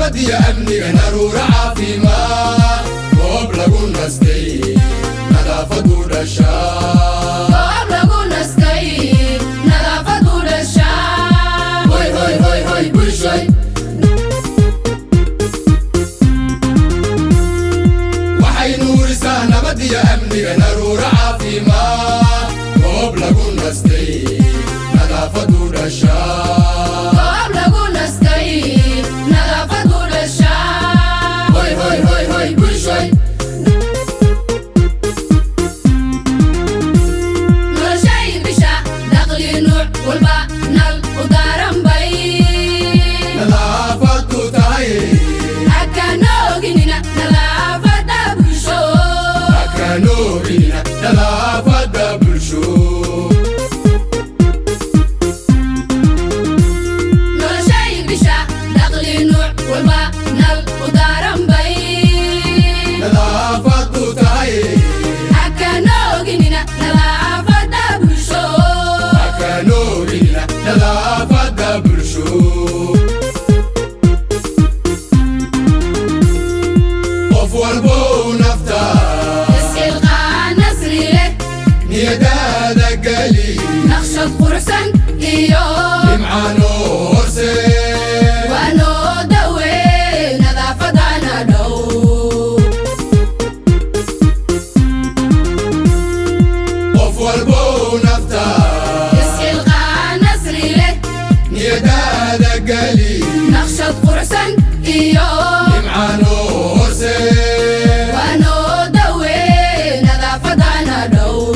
nabadiya amniga naruura caafimaad goob lagu nastay nadaafadu dhashaa hoy hoy hoy hoy bulshoy waxay nuurisaa nabadiya amniga naruura caafimaad goob lagu nastay nadaafadu dhashaa نقشة قرصاً إيوه معانو هرسي وانو دوي نظافة دانا دو قف والبو نفتا يسقي الغا نسري له نيدا دقالي نقشة قرصاً إيوه معانو هرسي وانو دوي نظافة دانا دو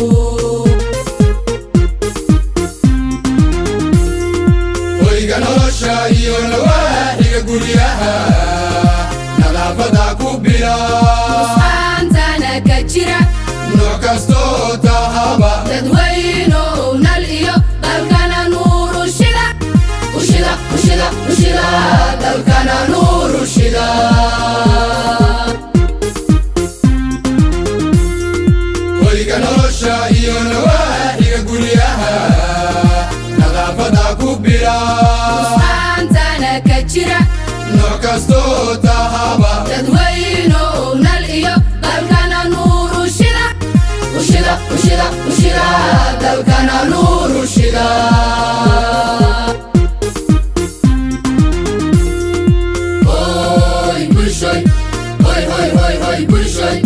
nolosha iyo nawaaxiga guryaha nadaafada ku bila musqaantana ka jira nooc kastoo tahaba dadweyno nal iyo dalkana nuuru shida dalkana nuuru shida hoyga nolosha iyo nawaaxiga guryaha nadaafada ku bila nooc kastoo tahaba dadweyno nal iyo dalkana nuuru shida dalkana nuuru shida hoy bulshoy hoy bulshoy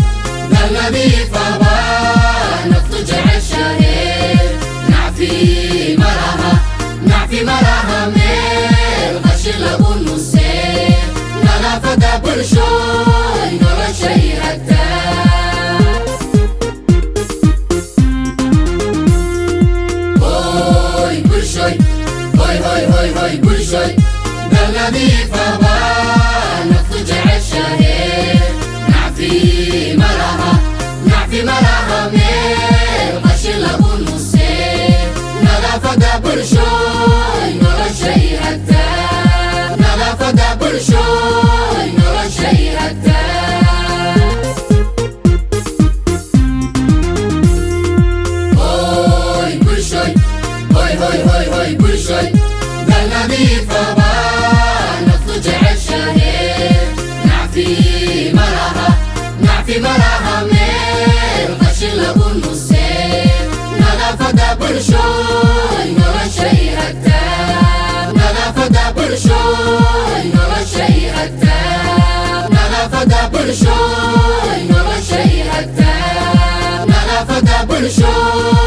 dal nadiifa baa naftu jeceshahay nacfi malaha meel qashin lagu nusee nadaafada bulshoy noloshay hagtaa hoy bulshoy hoy bulshoy dal nadiifa baa naftu jeceshahay nacfi malaha meel qashin lagu nusee nadaafada bulshoy noloshay hagtaa nadaafada bulshoy noloshay hagtaa hoy bulshoy hoy bulshoy dal nadiifa baa naftu jeceshahay nacfi malaha meel qashin lagu nusee nadaafada bulshoy noloshay hagtaa nadaafada bulshoy noloshay hagtaa nadaafada bulshoy noloshay hagtaa nadaafada bulshoy